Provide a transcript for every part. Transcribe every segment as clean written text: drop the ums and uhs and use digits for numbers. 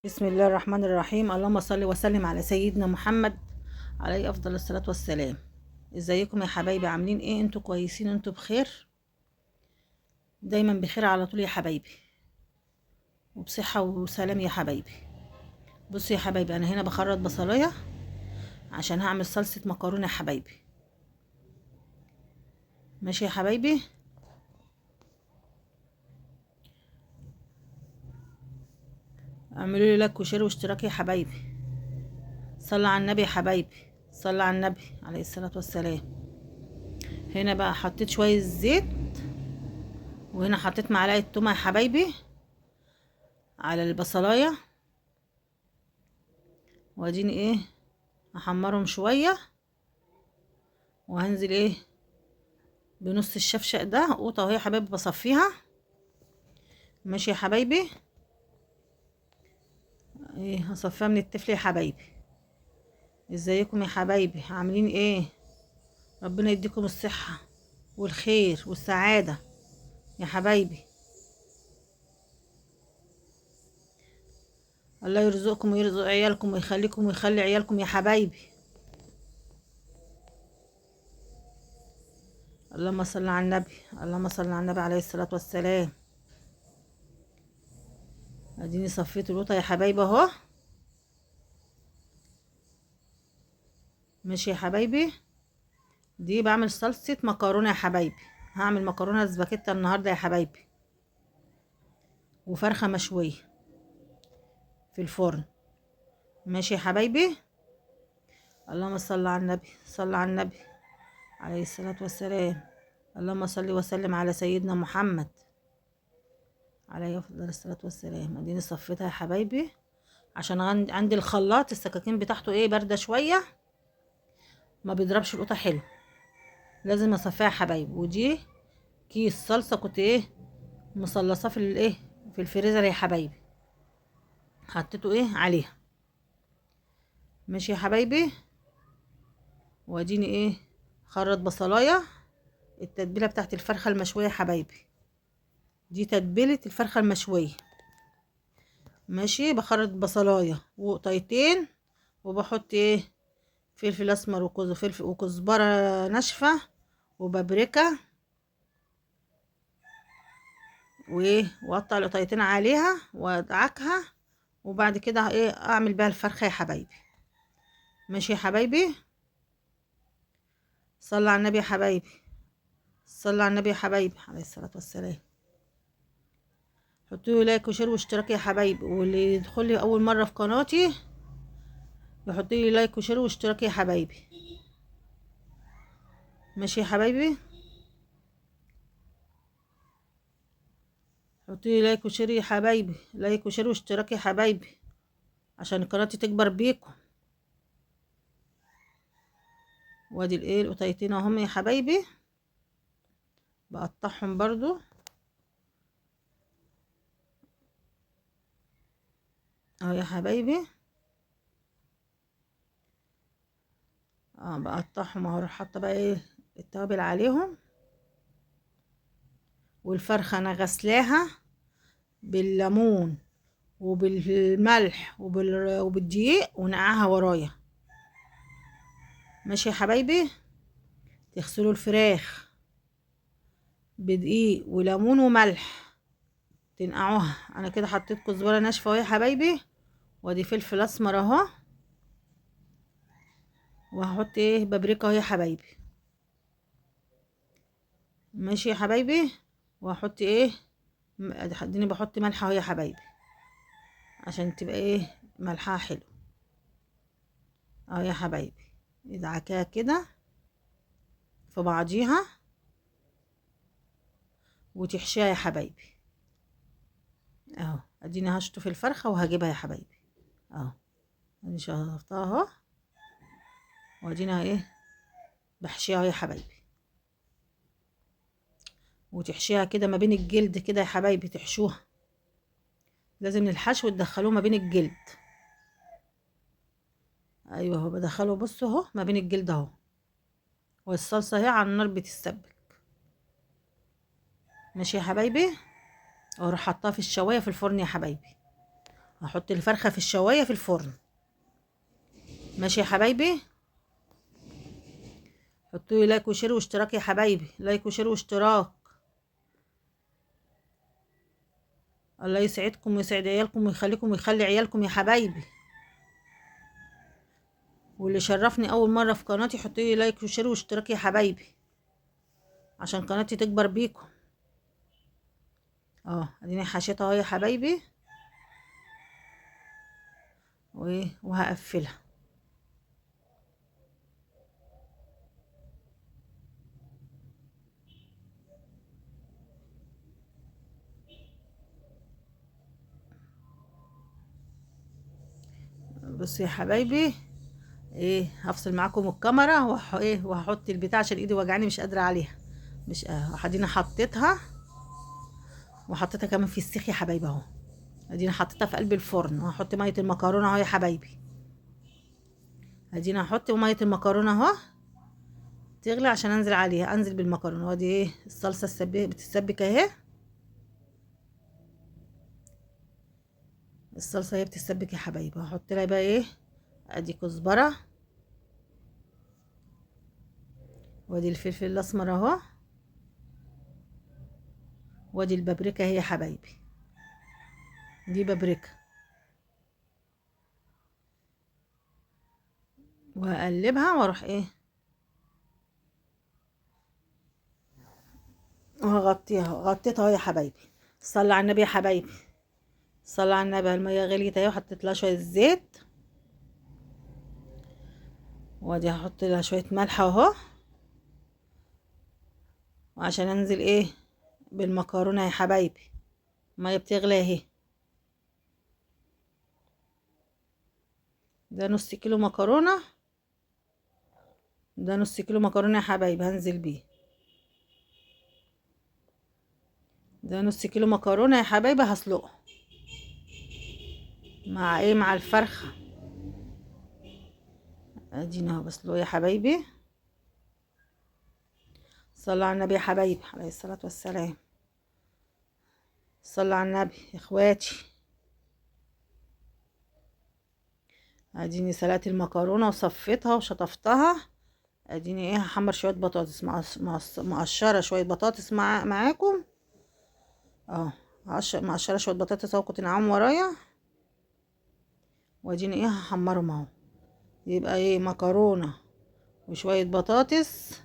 بسم الله الرحمن الرحيم. اللهم صل وسلم على سيدنا محمد عليه افضل الصلاة والسلام. ازيكم يا حبايبي؟ عاملين ايه؟ انتوا كويسين؟ انتوا بخير؟ دايما بخير على طول يا حبايبي، وبصحة وسلام يا حبايبي. بصوا يا حبايبي، انا هنا بخرط بصلايه عشان هعمل صلصة مكرونة يا حبايبي. ماشي يا حبايبي؟ اعملوا لي لايك وشير واشتراك يا حبايبي. صلى على النبي يا حبايبي، صلى على النبي عليه الصلاة والسلام. هنا بقى حطيت شوية زيت، وهنا حطيت معلقة تومة يا حبايبي على البصلايه، واديني ايه احمرهم شويه، وهنزل ايه بنص الشفشق ده قوطه اهي يا حبايبي بصفيها. ماشي يا حبايبي؟ ايه هصفيها من التفل يا حبايبي. ازيكم يا حبايبي؟ عاملين ايه؟ ربنا يديكم الصحه والخير والسعاده يا حبايبي. الله يرزقكم ويرزق عيالكم ويخليكم ويخلي عيالكم يا حبايبي. اللهم صل على النبي، اللهم صل على النبي عليه الصلاه والسلام. اديني صفيت القوطه يا حبايبي اهو. ماشي يا حبايبي؟ دي بعمل صلصة مكرونة يا حبايبي. هعمل مكرونة سباكيتا النهاردة يا حبايبي، وفرخة مشوية في الفرن. ماشي يا حبايبي؟ اللهم صل على النبي، صل على النبي عليه الصلاة والسلام. اللهم صل وسلم على سيدنا محمد عليه أفضل الصلاة والسلام. اديني صفيتها يا حبايبي عشان عندي الخلاط السكاكين بتاعته ايه باردة شوية، ما بيضربش القطة حلو، لازم اصفيها يا حبايبي. ودي كيس صلصة كنت ايه مصلصاه في الايه في الفريزر يا حبايبي، حطيته ايه عليها. ماشي يا حبايبي؟ واديني ايه خرط بصلايه. التتبيله بتاعت الفرخه المشويه يا حبايبي، دي تتبيله الفرخه المشويه. ماشي؟ بخرط بصلايه وقطيتين، وبحط ايه فلفل اسمر فلفل وكزبره ناشفه وبابريكا، وايه واقطع القطيتين عليها وادعكها، وبعد كده ايه اعمل بيها الفرخه يا حبايبي. ماشي يا حبايبي؟ صلى على النبي يا حبايبي، صلى على النبي يا حبايبي عليه الصلاة والسلام. حطوا لي لايك وشير واشتراك يا حبايبي، واللي يدخل لي اول مرة في قناتي يحط لي لايك وشير واشتراك يا حبايبي. ماشي يا حبايبي؟ حطوا لي لايك وشير يا حبايبي، لايك وشير واشتراك يا حبايبي عشان قناتي تكبر بيكم. وادي الايه القطيتين اهم يا حبايبي، بقطعهم برضو اهو يا حبايبي. بقطعهم اهو، اروح حاطه بقى ايه التوابل عليهم. والفرخه انا غسلاها بالليمون وبالملح وبالدقيق ونقعها ورايا. ماشي يا حبايبي؟ تغسلوا الفراخ بدقيق وليمون وملح، تنقعوها. انا كده حطيت كزبره ناشفه اهو يا حبايبي، وادي فلفل اسمر اهو، وهحط ايه بابريكا اهو يا حبايبي. ماشي يا حبايبي؟ وهحط ايه اديني بحط ملح اهو يا حبايبي عشان تبقى ايه ملحها حلو اهو يا حبايبي. ادعكاها كده في بعضيها وتحشيها يا حبايبي اهو. اديني هشطف الفرخه وهجيبها يا حبايبي اهو. ادي شطفتها اهو، وادينا ايه بحشيها اهو يا حبايبي. وتحشيها كده ما بين الجلد كده يا حبايبي، تحشوها لازم الحشو تدخلوه ما بين الجلد. ايوه اهو بدخله، بصوا اهو ما بين الجلد اهو. والصلصه اهي على النار بتستبك. ماشي يا حبايبي؟ واروح حطها في الشوايه في الفرن يا حبايبي. هحط الفرخة في الشواية في الفرن. ماشي يا حبايبي، حطوا لي لايك وشير واشتراك يا حبايبي، لايك وشير واشتراك. الله يسعدكم ويسعد عيالكم ويخليكم ويخلي عيالكم يا حبايبي. واللي شرفني اول مره في قناتي حطوا لي لايك وشير واشتراك يا حبايبي عشان قناتي تكبر بيكم. اديني حشيتها اهو يا حبايبي، وهقفلها. بصوا يا حبايبي، هفصل معاكم الكاميرا وهحط البتاع عشان ايدي وجعاني مش قادره عليها. مش ادينا حطيتها، وحطيتها كمان في السيخ يا حبايبي اهو. ادينا حطيتها في قلب الفرن، وهحط ميه المكرونه اهو يا حبايبي. ادينا هحط ميه المكرونه اهو تغلي عشان انزل عليها، انزل بالمكرونه. وادي الصلصه بتتسبك اهي. الصلصه هي بتتسبك يا حبايبي. هحط لها بقى ادي كزبره، وادي الفلفل الاسمر اهو، وادي البابريكا اهي يا حبايبي. دي بابريكا. وهقلبها واروح وهغطيها. غطيتها اهو يا حبايبي. صلي على النبي يا حبايبي، صلي على النبي. الميه غليت اهي، وحطيت لها شويه زيت، وادي هحط لها شويه ملح اهو، وعشان انزل بالمكرونه يا حبايبي. الميه بتغلي اهي. ده نص كيلو مكرونه، ده نص كيلو مكرونه يا حبايبي هنزل بيه. ده نص كيلو مكرونه يا حبايبي هسلقها مع مع الفرخه. ادينا اهو بسلقه يا حبايبي. صلوا على النبي يا حبايبي عليه الصلاه والسلام. صلوا على النبي يا اخواتي. اديني سلقت المكرونه وصفيتها وشطفتها. اديني هحمر شويه بطاطس مقشره شويه بطاطس معاكم. مقشره شويه بطاطس اهو، كنت نعم ورايا. واديني هحمرهم اهو. يبقى مكرونه وشويه بطاطس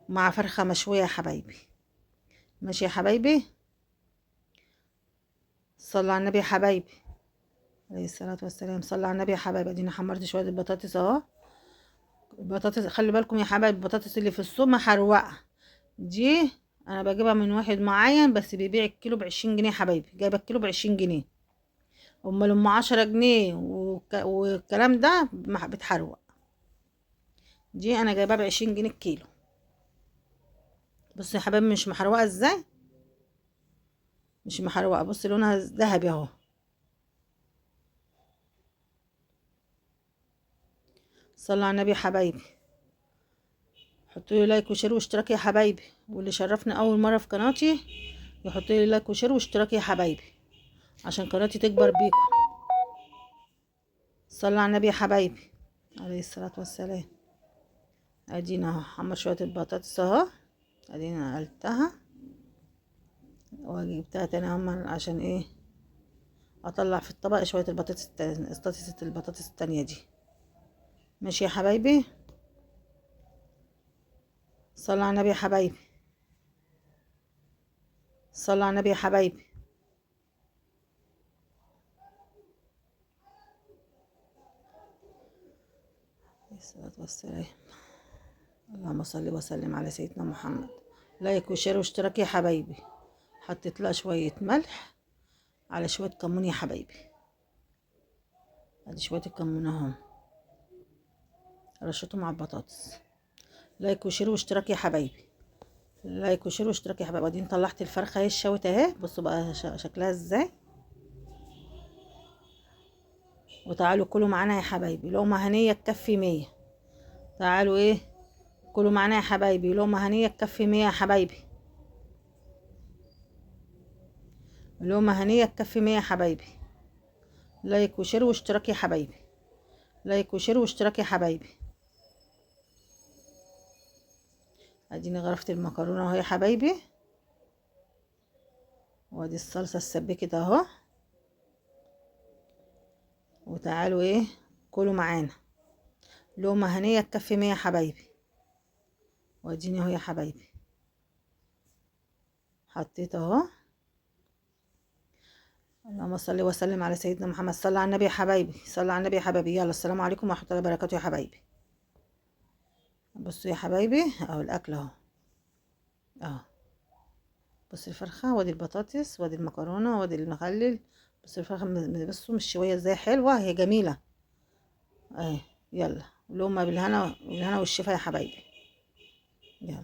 مع فرخه مشويه يا حبايبي. ماشي يا حبايبي. صلى على النبي يا حبايبي عليه الصلاه والسلام. صلى على النبي يا حبايبي. اديني حمرت شويه البطاطس اهو. البطاطس خلي بالكم يا حبايبي، البطاطس اللي في السوق محروقه. دي انا بجيبها من واحد معين بس بيبيع الكيلو ب20 جنيه يا حبايبي. جايبه الكيلو ب20 جنيه. امال 10 جنيه والكلام ده بتحروق. دي انا جايباها ب20 جنيه الكيلو. بصوا يا حبايبي مش محروقه ازاي، مش محروقه. بص لونها ذهبي اهو. صلوا على النبي يا حبايبي. حطوا لي لايك وشير واشتراك يا حبايبي. واللي شرفني اول مره في قناتي يحط لي لايك وشير واشتراك يا حبايبي عشان قناتي تكبر بيكم. صلوا على النبي يا حبايبي عليه الصلاه والسلام. ادينا اهو حمر شويه البطاطس اهو. ادينا نقلتها وجبتها تاني اهم عشان اطلع في الطبق شويه البطاطس التانية دي. ماشي يا حبايبي. صلوا على النبي يا حبايبي. صلوا على النبي يا حبايبي. عليه الصلاة والسلام. اللهم صل وسلم على سيدنا محمد. لايك وشير واشتراك يا حبايبي. حطيت لها شويه ملح على شويه كمون يا حبايبي. ادي شويه الكمون اهم رشيتهم مع البطاطس. لايك وشير واشتراك يا حبايبي. لايك وشير واشتراك يا حبايبي. بعدين طلعت الفرخه الشوت اهي. بصوا بقى شكلها ازاي. وتعالوا كلوا معانا يا حبايبي لقمه هنيه تكفي 100. تعالوا كلوا معانا يا حبايبي لقمه هنيه تكفي 100 يا حبايبي. لقمه هنيه تكفي 100 يا حبايبي. لايك وشير واشتراك يا حبايبي، لايك وشير واشتراك يا حبايبي. اديني غرفت المكرونه اهو يا حبايبي، وادي الصلصه السبكت اهو. وتعالوا ايه كلوا معانا، لقمه هنيه تكفي 100 يا حبايبي. واديني اهو يا حبايبي حطيت اهو. اللهم صل وسلم على سيدنا محمد. صلى على النبي يا حبايبي، صلى على النبي يا حبايبي. يلا السلام عليكم ورحمه الله وبركاته يا حبايبي. بصوا يا حبايبي اهو الاكل اهو اهو. بص الفرخه وادي البطاطس وادي المكرونه وادي المخلل. بص الفرخه بصوا مش شويه ازاي حلوه، هي جميله اهي. يلا لقمه بالهنا والشفا يا حبايبي. يلا.